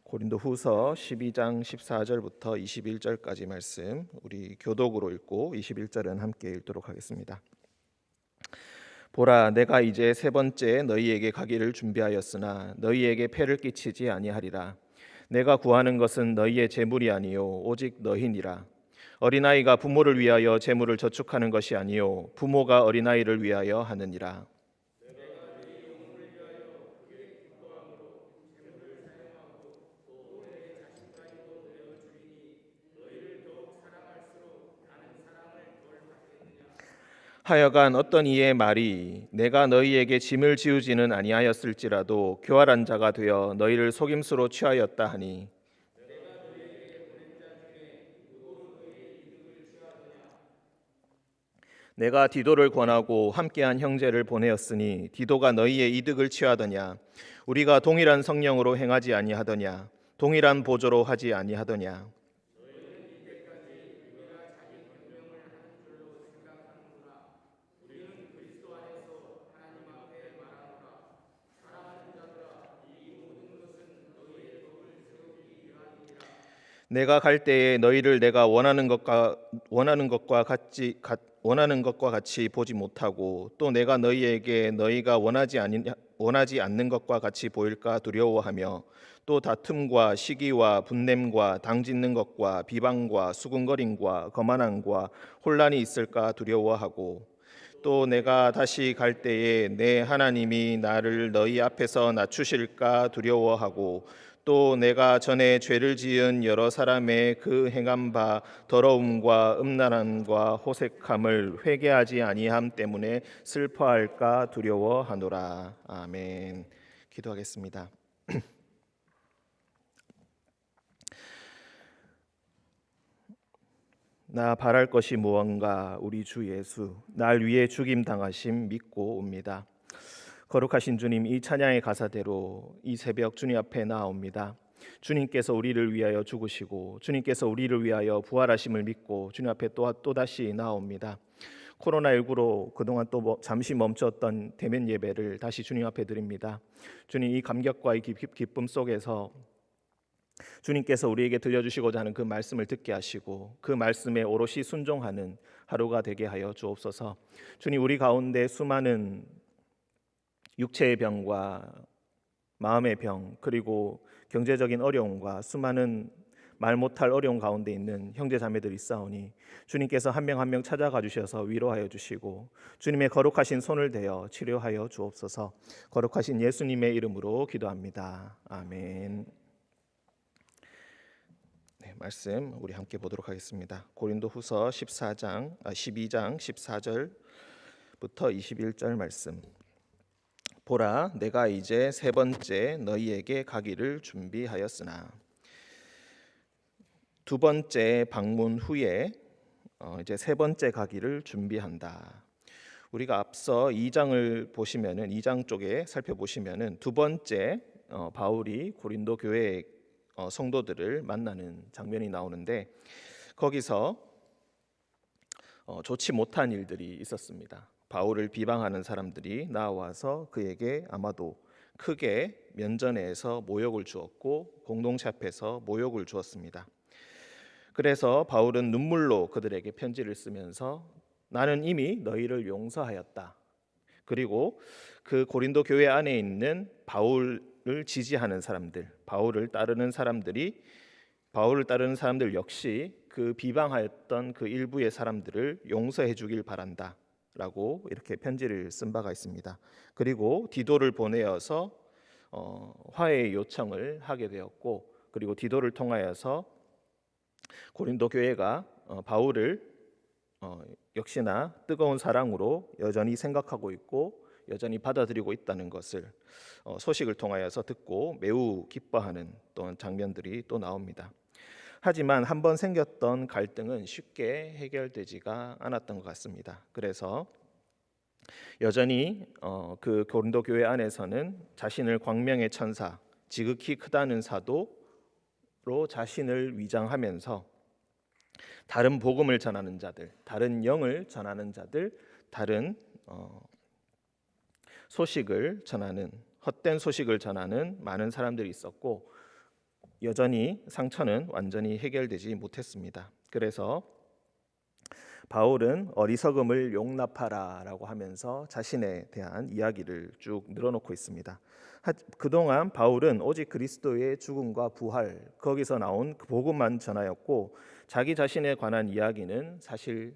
고린도후서 12장 14절부터 21절까지 말씀 우리 교독으로 읽고 21절은 함께 읽도록 하겠습니다. 보라, 내가 이제 세 번째 너희에게 가기를 준비하였으나 너희에게 폐를 끼치지 아니하리라. 내가 구하는 것은 너희의 재물이 아니요 오직 너희니라. 어린아이가 부모를 위하여 재물을 저축하는 것이 아니요 부모가 어린아이를 위하여 하느니라. 하여간 어떤 이의 말이 내가 너희에게 짐을 지우지는 아니하였을지라도 교활한 자가 되어 너희를 속임수로 취하였다 하니, 내가 디도를 권하고 함께한 형제를 보내었으니 디도가 너희의 이득을 취하더냐? 우리가 동일한 성령으로 행하지 아니하더냐? 동일한 보조로 하지 아니하더냐? 내가 갈 때에 너희를 내가 원하는 것과 같이 보지 못하고 또 내가 너희에게 너희가 원하지 않는 것과 같이 보일까 두려워하며 또 다툼과 시기와 분냄과 당짓는 것과 비방과 수군거림과 거만함과 혼란이 있을까 두려워하고 또 내가 다시 갈 때에 내 하나님이 나를 너희 앞에서 낮추실까 두려워하고 또 내가 전에 죄를 지은 여러 사람의 그 행한 바 더러움과 음란함과 호색함을 회개하지 아니함 때문에 슬퍼할까 두려워하노라. 아멘. 기도하겠습니다. 나 바랄 것이 무언가 우리 주 예수 날 위해 죽임 당하심 믿고 옵니다. 거룩하신 주님, 이 찬양의 가사대로 이 새벽 주님 앞에 나옵니다. 주님께서 우리를 위하여 죽으시고 주님께서 우리를 위하여 부활하심을 믿고 주님 앞에 또다시 나옵니다. 코로나19로 그동안 또 잠시 멈췄던 대면 예배를 다시 주님 앞에 드립니다. 주님, 이 감격과 이 기쁨 속에서 주님께서 우리에게 들려주시고자 하는 그 말씀을 듣게 하시고 그 말씀에 오롯이 순종하는 하루가 되게 하여 주옵소서. 주님, 우리 가운데 수많은 육체의 병과 마음의 병 그리고 경제적인 어려움과 수많은 말 못할 어려움 가운데 있는 형제 자매들이 있사오니 주님께서 한 명 한 명 찾아가 주셔서 위로하여 주시고 주님의 거룩하신 손을 대어 치료하여 주옵소서. 거룩하신 예수님의 이름으로 기도합니다. 아멘. 네, 말씀 우리 함께 보도록 하겠습니다. 고린도후서 12장 14절부터 21절 말씀. 보라, 내가 이제 세 번째 너희에게 가기를 준비하였으나. 두 번째 방문 후에 이제 세 번째 가기를 준비한다. 우리가 앞서 2장을 보시면은 2장 쪽에 살펴보시면은 두 번째 바울이 고린도 교회 성도들을 만나는 장면이 나오는데 거기서 좋지 못한 일들이 있었습니다. 바울을 비방하는 사람들이 나와서 그에게 아마도 크게 면전에서 모욕을 주었고 공동체 앞에서 모욕을 주었습니다. 그래서 바울은 눈물로 그들에게 편지를 쓰면서 나는 이미 너희를 용서하였다. 그리고 그 고린도 교회 안에 있는 바울을 지지하는 사람들, 바울을 따르는 사람들 역시 그 비방하였던 그 일부의 사람들을 용서해 주길 바란다. 라고 이렇게 편지를 쓴 바가 있습니다. 그리고 디도를 보내어서 화해의 요청을 하게 되었고 그리고 디도를 통하여서 고린도 교회가 바울을 역시나 뜨거운 사랑으로 여전히 생각하고 있고 여전히 받아들이고 있다는 것을 소식을 통하여서 듣고 매우 기뻐하는 또한 장면들이 또 나옵니다. 하지만 한번 생겼던 갈등은 쉽게 해결되지가 않았던 것 같습니다. 그래서 여전히 그 고린도 교회 안에서는 자신을 광명의 천사, 지극히 크다는 사도로 자신을 위장하면서 다른 복음을 전하는 자들, 다른 영을 전하는 자들, 다른 소식을 전하는 헛된 소식을 전하는 많은 사람들이 있었고 여전히 상처는 완전히 해결되지 못했습니다. 그래서 바울은 어리석음을 용납하라라고 하면서 자신에 대한 이야기를 쭉 늘어놓고 있습니다. 그동안 바울은 오직 그리스도의 죽음과 부활, 거기서 나온 그 복음만 전하였고 자기 자신에 관한 이야기는 사실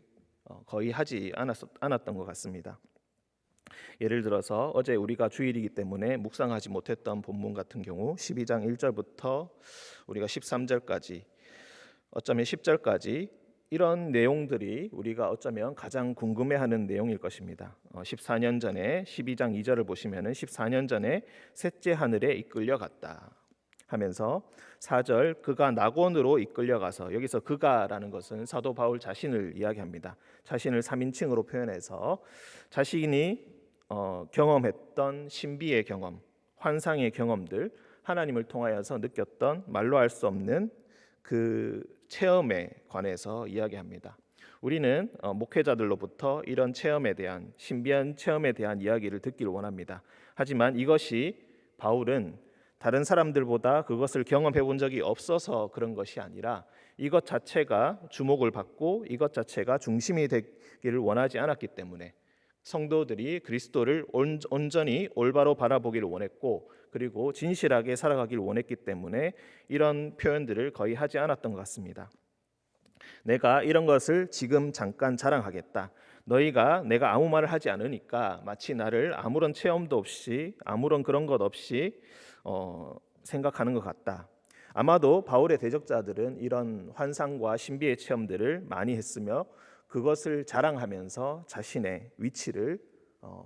거의 하지 않았던 것 같습니다. 예를 들어서 어제 우리가 주일이기 때문에 묵상하지 못했던 본문 같은 경우 12장 1절부터 우리가 13절까지, 어쩌면 10절까지 이런 내용들이 우리가 어쩌면 가장 궁금해하는 내용일 것입니다. 14년 전에 12장 2절을 보시면은 14년 전에 셋째 하늘에 이끌려갔다 하면서 4절 그가 낙원으로 이끌려가서, 여기서 그가라는 것은 사도 바울 자신을 이야기합니다. 자신을 3인칭으로 표현해서 자신이 경험했던 신비의 경험, 환상의 경험들, 하나님을 통하여서 느꼈던 말로 할 수 없는 그 체험에 관해서 이야기합니다. 우리는 목회자들로부터 이런 체험에 대한, 신비한 체험에 대한 이야기를 듣기를 원합니다. 하지만 이것이 바울은 다른 사람들보다 그것을 경험해 본 적이 없어서 그런 것이 아니라 이것 자체가 주목을 받고 이것 자체가 중심이 되기를 원하지 않았기 때문에, 성도들이 그리스도를 온전히 올바로 바라보기를 원했고 그리고 진실하게 살아가기를 원했기 때문에 이런 표현들을 거의 하지 않았던 것 같습니다. 내가 이런 것을 지금 잠깐 자랑하겠다. 너희가 내가 아무 말을 하지 않으니까 마치 나를 아무런 체험도 없이 아무런 그런 것 없이 생각하는 것 같다. 아마도 바울의 대적자들은 이런 환상과 신비의 체험들을 많이 했으며 그것을 자랑하면서 자신의 위치를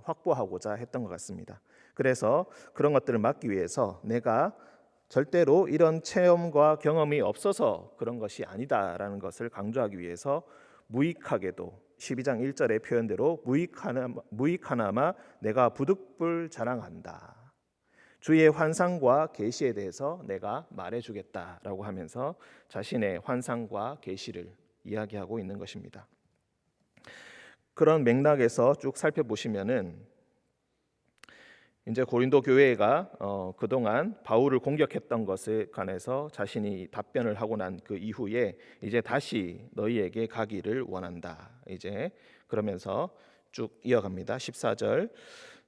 확보하고자 했던 것 같습니다. 그래서 그런 것들을 막기 위해서 내가 절대로 이런 체험과 경험이 없어서 그런 것이 아니다라는 것을 강조하기 위해서 무익하게도 12장 1절의 표현대로 무익하나마 내가 부득불 자랑한다. 주의 환상과 계시에 대해서 내가 말해주겠다라고 하면서 자신의 환상과 계시를 이야기하고 있는 것입니다. 그런 맥락에서 쭉 살펴보시면은 이제 고린도 교회가 그동안 바울을 공격했던 것에 관해서 자신이 답변을 하고 난 그 이후에 이제 다시 너희에게 가기를 원한다. 이제 그러면서 쭉 이어갑니다. 14절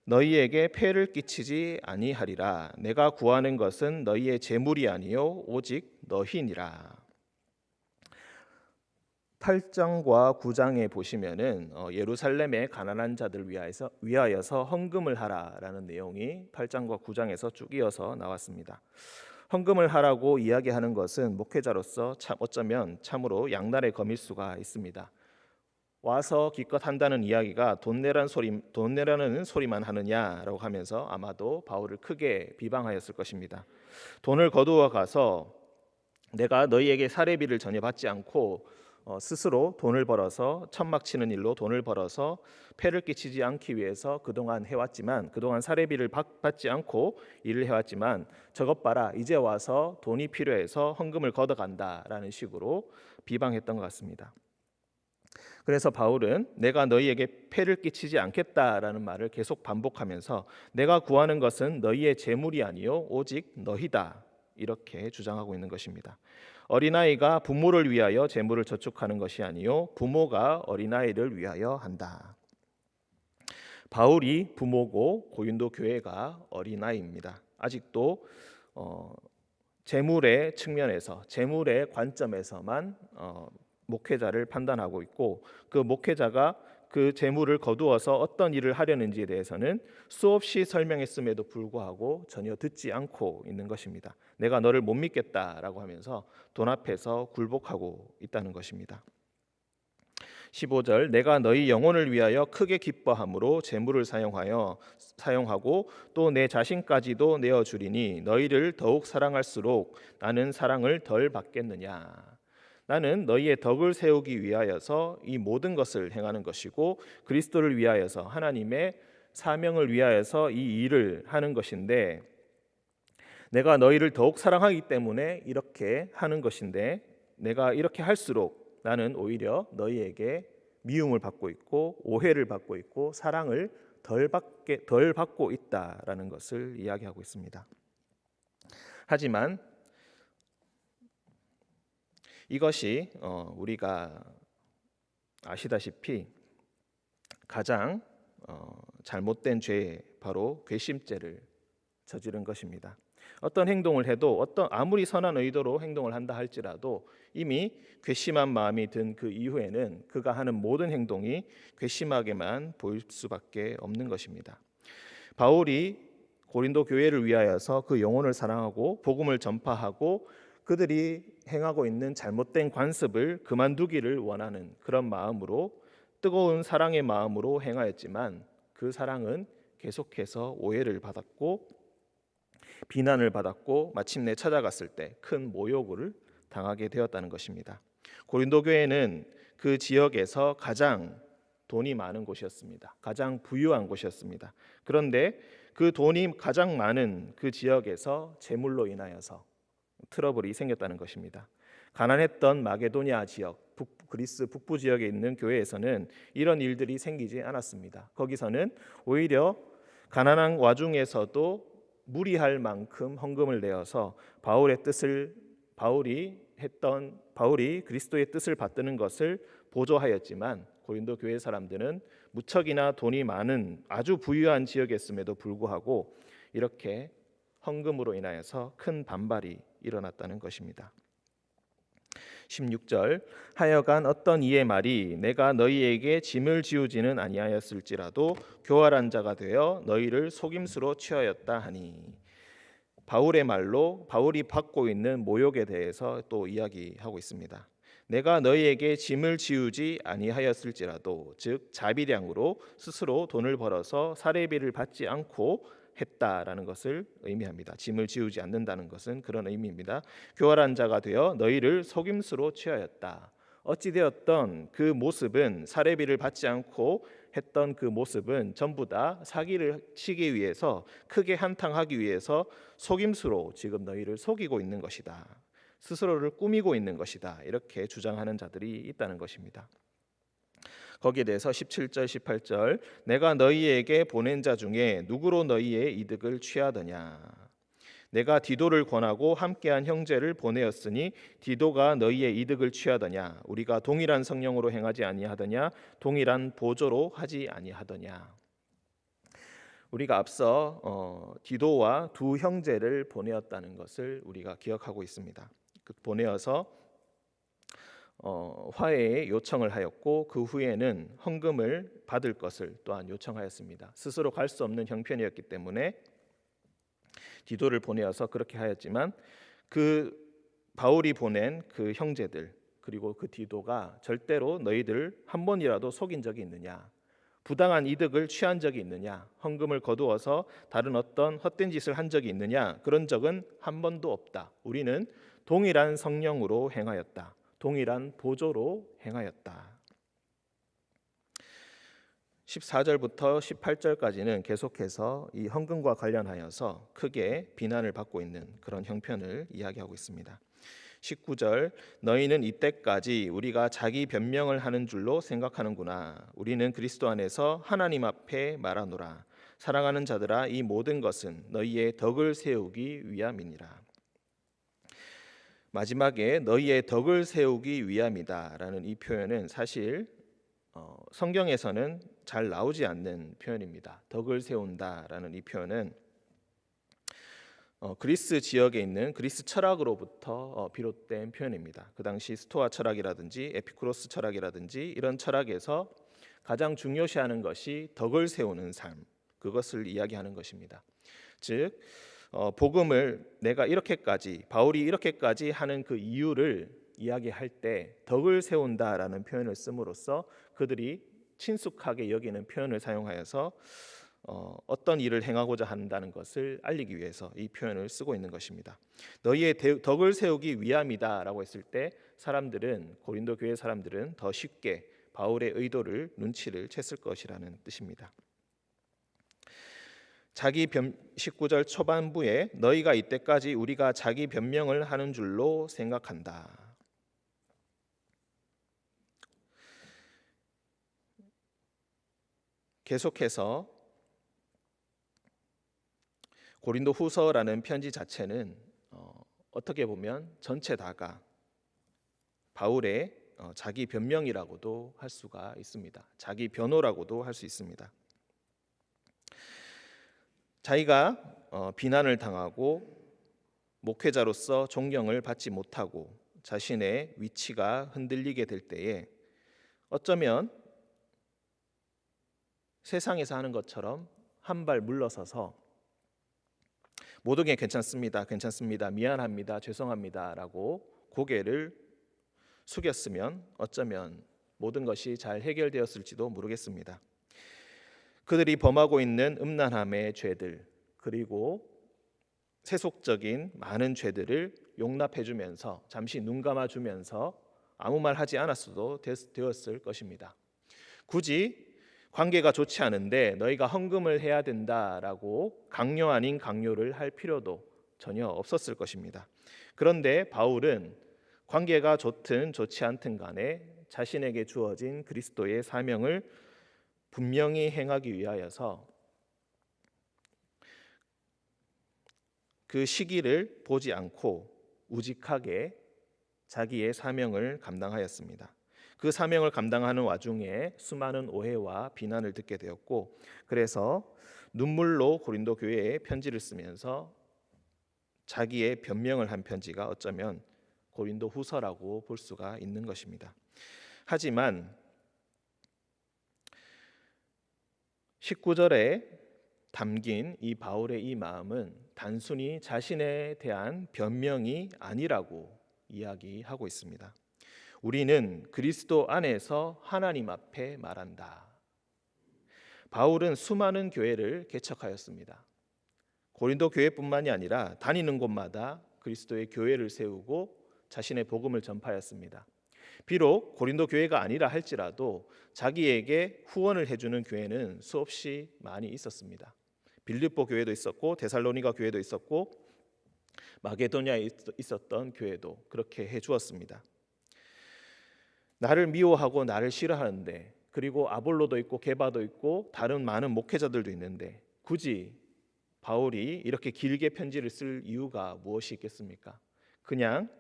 너희에게 폐를 끼치지 아니하리라. 내가 구하는 것은 너희의 재물이 아니요 오직 너희니라. 8장과 9장에 보시면은 예루살렘의 가난한 자들 위하여서 헌금을 하라라는 내용이 8장과 9장에서 쭉 이어서 나왔습니다. 헌금을 하라고 이야기하는 것은 목회자로서 어쩌면 참으로 양날의 검일 수가 있습니다. 와서 기껏 한다는 이야기가 돈 내라는 소리만 하느냐라고 하면서 아마도 바울을 크게 비방하였을 것입니다. 돈을 거두어 가서 내가 너희에게 사례비를 전혀 받지 않고 스스로 돈을 벌어서 천막 치는 일로 돈을 벌어서 폐를 끼치지 않기 위해서 그동안 해왔지만, 그동안 사례비를 받지 않고 일을 해왔지만 저것 봐라 이제 와서 돈이 필요해서 헌금을 걷어간다라는 식으로 비방했던 것 같습니다. 그래서 바울은 내가 너희에게 폐를 끼치지 않겠다라는 말을 계속 반복하면서 내가 구하는 것은 너희의 재물이 아니요 오직 너희다, 이렇게 주장하고 있는 것입니다. 어린아이가 부모를 위하여 재물을 저축하는 것이 아니요 부모가 어린아이를 위하여 한다. 바울이 부모고 고린도 교회가 어린아이입니다. 아직도 재물의 측면에서, 재물의 관점에서만 목회자를 판단하고 있고, 그 목회자가 그 재물을 거두어서 어떤 일을 하려는지에 대해서는 수없이 설명했음에도 불구하고 전혀 듣지 않고 있는 것입니다. 내가 너를 못 믿겠다라고 하면서 돈 앞에서 굴복하고 있다는 것입니다. 15절 내가 너희 영혼을 위하여 크게 기뻐함으로 재물을 사용하고 또 내 자신까지도 내어주리니 너희를 더욱 사랑할수록 나는 사랑을 덜 받겠느냐. 나는 너희의 덕을 세우기 위하여서 이 모든 것을 행하는 것이고 그리스도를 위하여서, 하나님의 사명을 위하여서 이 일을 하는 것인데, 내가 너희를 더욱 사랑하기 때문에 이렇게 하는 것인데, 내가 이렇게 할수록 나는 오히려 너희에게 미움을 받고 있고 오해를 받고 있고 사랑을 덜 받고 있다라는 것을 이야기하고 있습니다. 하지만 이것이 우리가 아시다시피 가장 잘못된 죄, 바로 괘씸죄를 저지른 것입니다. 어떤 행동을 해도 아무리 선한 의도로 행동을 한다 할지라도 이미 괘씸한 마음이 든 그 이후에는 그가 하는 모든 행동이 괘씸하게만 보일 수밖에 없는 것입니다. 바울이 고린도 교회를 위하여서 그 영혼을 사랑하고 복음을 전파하고 그들이 행하고 있는 잘못된 관습을 그만두기를 원하는 그런 마음으로, 뜨거운 사랑의 마음으로 행하였지만 그 사랑은 계속해서 오해를 받았고 비난을 받았고 마침내 찾아갔을 때 큰 모욕을 당하게 되었다는 것입니다. 고린도 교회는 그 지역에서 가장 돈이 많은 곳이었습니다. 가장 부유한 곳이었습니다. 그런데 그 돈이 가장 많은 그 지역에서 재물로 인하여서 트러블이 생겼다는 것입니다. 가난했던 마게도니아 지역, 그리스 북부 지역에 있는 교회에서는 이런 일들이 생기지 않았습니다. 거기서는 오히려 가난한 와중에서도 무리할 만큼 헌금을 내어서 바울이 그리스도의 뜻을 받드는 것을 보조하였지만, 고린도 교회 사람들은 무척이나 돈이 많은 아주 부유한 지역이었음에도 불구하고 이렇게 헌금으로 인하여서 큰 반발이 일어났다는 것입니다. 16절, 하여간 어떤 이의 말이 내가 너희에게 짐을 지우지는 아니하였을지라도 교활한 자가 되어 너희를 속임수로 취하였다 하니, 바울의 말로 바울이 받고 있는 모욕에 대해서 또 이야기하고 있습니다. 내가 너희에게 짐을 지우지 아니하였을지라도, 즉 자비량으로 스스로 돈을 벌어서 사례비를 받지 않고 했다라는 것을 의미합니다. 짐을 지우지 않는다는 것은 그런 의미입니다. 교활한 자가 되어 너희를 속임수로 취하였다. 어찌되었던 그 모습은, 사례비를 받지 않고 했던 그 모습은 전부 다 사기를 치기 위해서, 크게 한탕하기 위해서 속임수로 지금 너희를 속이고 있는 것이다. 스스로를 꾸미고 있는 것이다. 이렇게 주장하는 자들이 있다는 것입니다. 거기에 대해서 17절 18절, 내가 너희에게 보낸 자 중에 누구로 너희의 이득을 취하더냐. 내가 디도를 권하고 함께한 형제를 보내었으니 디도가 너희의 이득을 취하더냐. 우리가 동일한 성령으로 행하지 아니하더냐. 동일한 보조로 하지 아니하더냐. 우리가 앞서 디도와 두 형제를 보내었다는 것을 우리가 기억하고 있습니다. 보내어서 화해의 요청을 하였고 그 후에는 헌금을 받을 것을 또한 요청하였습니다. 스스로 갈 수 없는 형편이었기 때문에 디도를 보내어서 그렇게 하였지만, 그 바울이 보낸 그 형제들 그리고 그 디도가 절대로 너희들 한 번이라도 속인 적이 있느냐, 부당한 이득을 취한 적이 있느냐, 헌금을 거두어서 다른 어떤 헛된 짓을 한 적이 있느냐, 그런 적은 한 번도 없다. 우리는 동일한 성령으로 행하였다. 동일한 보조로 행하였다. 14절부터 18절까지는 계속해서 이 헌금과 관련하여서 크게 비난을 받고 있는 그런 형편을 이야기하고 있습니다. 19절, 너희는 이때까지 우리가 자기 변명을 하는 줄로 생각하는구나. 우리는 그리스도 안에서 하나님 앞에 말하노라. 사랑하는 자들아, 이 모든 것은 너희의 덕을 세우기 위함이니라. 마지막에 너희의 덕을 세우기 위함이다라는 이 표현은 사실 성경에서는 잘 나오지 않는 표현입니다. 덕을 세운다라는 이 표현은 그리스 지역에 있는 그리스 철학으로부터 비롯된 표현입니다. 그 당시 스토아 철학이라든지 에피쿠로스 철학이라든지 이런 철학에서 가장 중요시하는 것이 덕을 세우는 삶, 그것을 이야기하는 것입니다. 즉 복음을 내가 바울이 이렇게까지 하는 그 이유를 이야기할 때 덕을 세운다라는 표현을 씀으로써 그들이 친숙하게 여기는 표현을 사용하여서 어떤 일을 행하고자 한다는 것을 알리기 위해서 이 표현을 쓰고 있는 것입니다. 너희의 덕을 세우기 위함이다라고 했을 때 고린도 교회 사람들은 더 쉽게 바울의 의도를 눈치를 챘을 것이라는 뜻입니다. 19절 초반부에 너희가 이때까지 우리가 자기 변명을 하는 줄로 생각한다. 계속해서 고린도 후서라는 편지 자체는 어떻게 보면 전체 다가 바울의 자기 변명이라고도 할 수가 있습니다. 자기 변호라고도 할 수 있습니다. 자기가 비난을 당하고 목회자로서 존경을 받지 못하고 자신의 위치가 흔들리게 될 때에 어쩌면 세상에서 하는 것처럼 한 발 물러서서 모든 게 괜찮습니다, 괜찮습니다, 미안합니다, 죄송합니다라고 고개를 숙였으면 어쩌면 모든 것이 잘 해결되었을지도 모르겠습니다. 그들이 범하고 있는 음란함의 죄들 그리고 세속적인 많은 죄들을 용납해주면서 잠시 눈 감아주면서 아무 말 하지 않았어도 되었을 것입니다. 굳이 관계가 좋지 않은데 너희가 헌금을 해야 된다라고 강요 아닌 강요를 할 필요도 전혀 없었을 것입니다. 그런데 바울은 관계가 좋든 좋지 않든 간에 자신에게 주어진 그리스도의 사명을 분명히 행하기 위하여서 그 시기를 보지 않고 우직하게 자기의 사명을 감당하였습니다. 그 사명을 감당하는 와중에 수많은 오해와 비난을 듣게 되었고, 그래서 눈물로 고린도 교회에 편지를 쓰면서 자기의 변명을 한 편지가 어쩌면 고린도 후서라고 볼 수가 있는 것입니다. 하지만 19절에 담긴 이 바울의 이 마음은 단순히 자신에 대한 변명이 아니라고 이야기하고 있습니다. 우리는 그리스도 안에서 하나님 앞에 말한다. 바울은 수많은 교회를 개척하였습니다. 고린도 교회뿐만이 아니라 다니는 곳마다 그리스도의 교회를 세우고 자신의 복음을 전파하였습니다. 비록 고린도 교회가 아니라 할지라도 자기에게 후원을 해주는 교회는 수없이 많이 있었습니다. 빌립보 교회도 있었고 데살로니가 교회도 있었고 마게도냐에 있었던 교회도 그렇게 해주었습니다. 나를 미워하고 나를 싫어하는데, 그리고 아볼로도 있고 게바도 있고 다른 많은 목회자들도 있는데 굳이 바울이 이렇게 길게 편지를 쓸 이유가 무엇이 있겠습니까? 그냥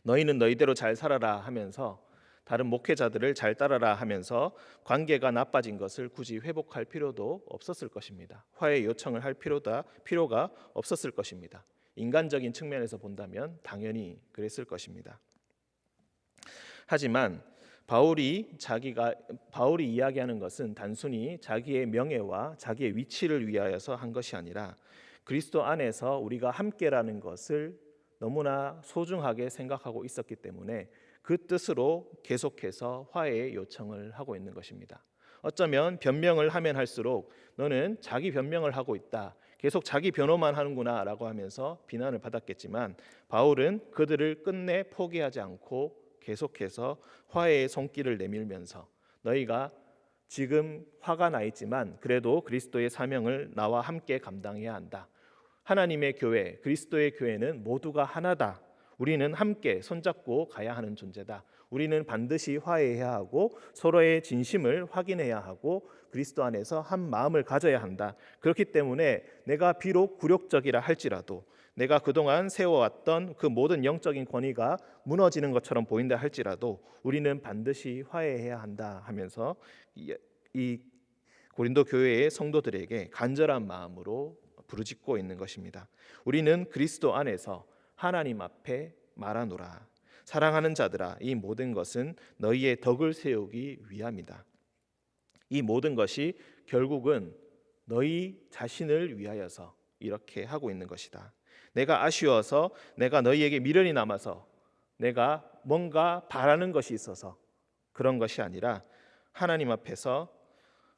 너희는 너희대로 잘 살아라 하면서 다른 목회자들을 잘 따라라 하면서 관계가 나빠진 것을 굳이 회복할 필요도 없었을 것입니다. 화해 요청을 할 필요가 없었을 것입니다. 인간적인 측면에서 본다면 당연히 그랬을 것입니다. 하지만 바울이 이야기하는 것은 단순히 자기의 명예와 자기의 위치를 위하여서 한 것이 아니라 그리스도 안에서 우리가 함께라는 것을 너무나 소중하게 생각하고 있었기 때문에 그 뜻으로 계속해서 화해의 요청을 하고 있는 것입니다. 어쩌면 변명을 하면 할수록 너는 자기 변명을 하고 있다, 계속 자기 변호만 하는구나 라고 하면서 비난을 받았겠지만 바울은 그들을 끝내 포기하지 않고 계속해서 화해의 손길을 내밀면서 너희가 지금 화가 나 있지만 그래도 그리스도의 사명을 나와 함께 감당해야 한다. 하나님의 교회, 그리스도의 교회는 모두가 하나다. 우리는 함께 손잡고 가야 하는 존재다. 우리는 반드시 화해해야 하고 서로의 진심을 확인해야 하고 그리스도 안에서 한 마음을 가져야 한다. 그렇기 때문에 내가 비록 굴욕적이라 할지라도, 내가 그동안 세워왔던 그 모든 영적인 권위가 무너지는 것처럼 보인다 할지라도 우리는 반드시 화해해야 한다 하면서 이 고린도 교회의 성도들에게 간절한 마음으로 부르짖고 있는 것입니다. 우리는 그리스도 안에서 하나님 앞에 말하노라. 사랑하는 자들아, 이 모든 것은 너희의 덕을 세우기 위함이다. 이 모든 것이 결국은 너희 자신을 위하여서 이렇게 하고 있는 것이다. 내가 아쉬워서, 내가 너희에게 미련이 남아서, 내가 뭔가 바라는 것이 있어서 그런 것이 아니라 하나님 앞에서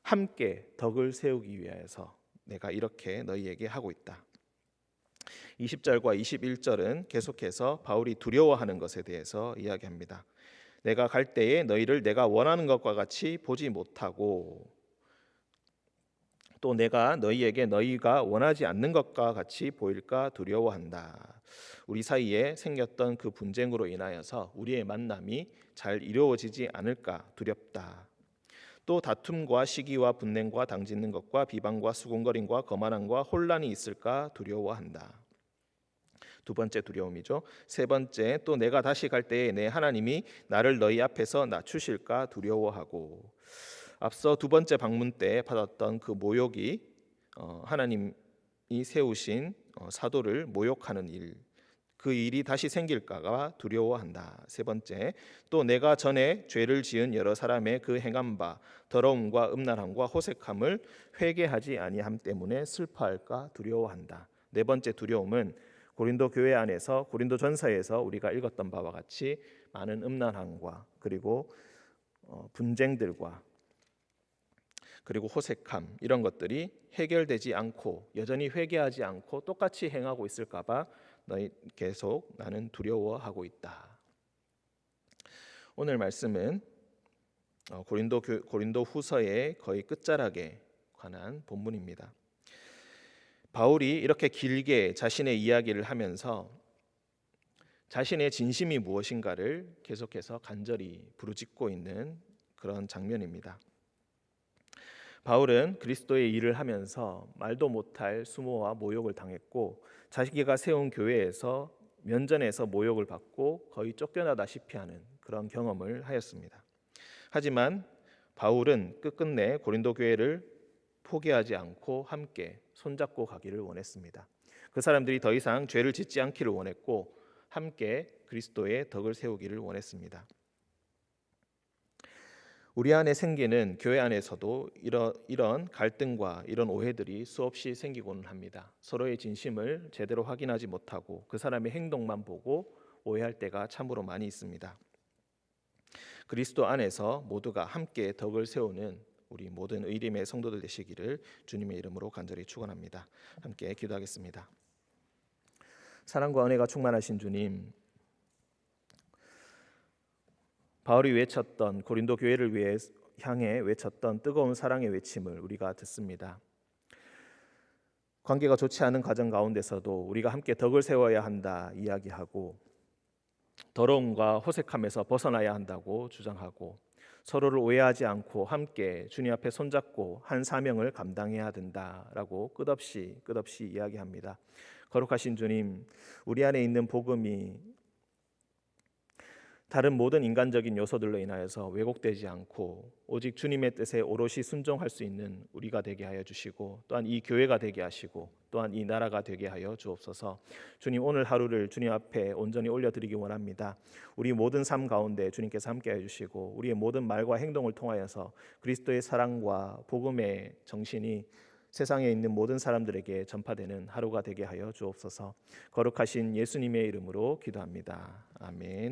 함께 덕을 세우기 위하여서 내가 이렇게 너희에게 하고 있다. 20절과 21절은 계속해서 바울이 두려워하는 것에 대해서 이야기합니다. 내가 갈 때에 너희를 내가 원하는 것과 같이 보지 못하고 또 내가 너희에게 너희가 원하지 않는 것과 같이 보일까 두려워한다. 우리 사이에 생겼던 그 분쟁으로 인하여서 우리의 만남이 잘 이루어지지 않을까 두렵다. 또 다툼과 시기와 분냉과 당짓는 것과 비방과 수군거림과 거만함과 혼란이 있을까 두려워한다. 두 번째 두려움이죠. 세 번째, 또 내가 다시 갈 때에 내 하나님이 나를 너희 앞에서 낮추실까 두려워하고. 앞서 두 번째 방문 때 받았던 그 모욕이 하나님이 세우신 사도를 모욕하는 일, 그 일이 다시 생길까가 두려워한다. 세 번째, 또 내가 전에 죄를 지은 여러 사람의 그 행한 바 더러움과 음란함과 호색함을 회개하지 아니함 때문에 슬퍼할까 두려워한다. 네 번째 두려움은 고린도 교회 안에서 고린도 전서에서 우리가 읽었던 바와 같이 많은 음란함과 그리고 분쟁들과 그리고 호색함, 이런 것들이 해결되지 않고 여전히 회개하지 않고 똑같이 행하고 있을까 봐 너희 계속 나는 두려워하고 있다. 오늘 말씀은 고린도 후서의 거의 끝자락에 관한 본문입니다. 바울이 이렇게 길게 자신의 이야기를 하면서 자신의 진심이 무엇인가를 계속해서 간절히 부르짖고 있는 그런 장면입니다. 바울은 그리스도의 일을 하면서 말도 못할 수모와 모욕을 당했고 자기가 세운 교회에서 면전에서 모욕을 받고 거의 쫓겨나다시피 하는 그런 경험을 하였습니다. 하지만 바울은 끝끝내 고린도 교회를 포기하지 않고 함께 손잡고 가기를 원했습니다. 그 사람들이 더 이상 죄를 짓지 않기를 원했고 함께 그리스도의 덕을 세우기를 원했습니다. 우리 안에 생기는 교회 안에서도 이런 갈등과 이런 오해들이 수없이 생기곤 합니다. 서로의 진심을 제대로 확인하지 못하고 그 사람의 행동만 보고 오해할 때가 참으로 많이 있습니다. 그리스도 안에서 모두가 함께 덕을 세우는 우리 모든 의림의 성도들 되시기를 주님의 이름으로 간절히 축원합니다. 함께 기도하겠습니다. 사랑과 은혜가 충만하신 주님, 바울이 외쳤던 고린도 교회를 향해 외쳤던 뜨거운 사랑의 외침을 우리가 듣습니다. 관계가 좋지 않은 가정 가운데서도 우리가 함께 덕을 세워야 한다 이야기하고 더러움과 호색함에서 벗어나야 한다고 주장하고 서로를 오해하지 않고 함께 주님 앞에 손잡고 한 사명을 감당해야 된다라고 끝없이 이야기합니다. 거룩하신 주님, 우리 안에 있는 복음이 다른 모든 인간적인 요소들로 인하여서 왜곡되지 않고 오직 주님의 뜻에 오롯이 순종할 수 있는 우리가 되게 하여 주시고 또한 이 교회가 되게 하시고 또한 이 나라가 되게 하여 주옵소서. 주님, 오늘 하루를 주님 앞에 온전히 올려드리기 원합니다. 우리 모든 삶 가운데 주님께서 함께해 주시고 우리의 모든 말과 행동을 통하여서 그리스도의 사랑과 복음의 정신이 세상에 있는 모든 사람들에게 전파되는 하루가 되게 하여 주옵소서. 거룩하신 예수님의 이름으로 기도합니다. 아멘.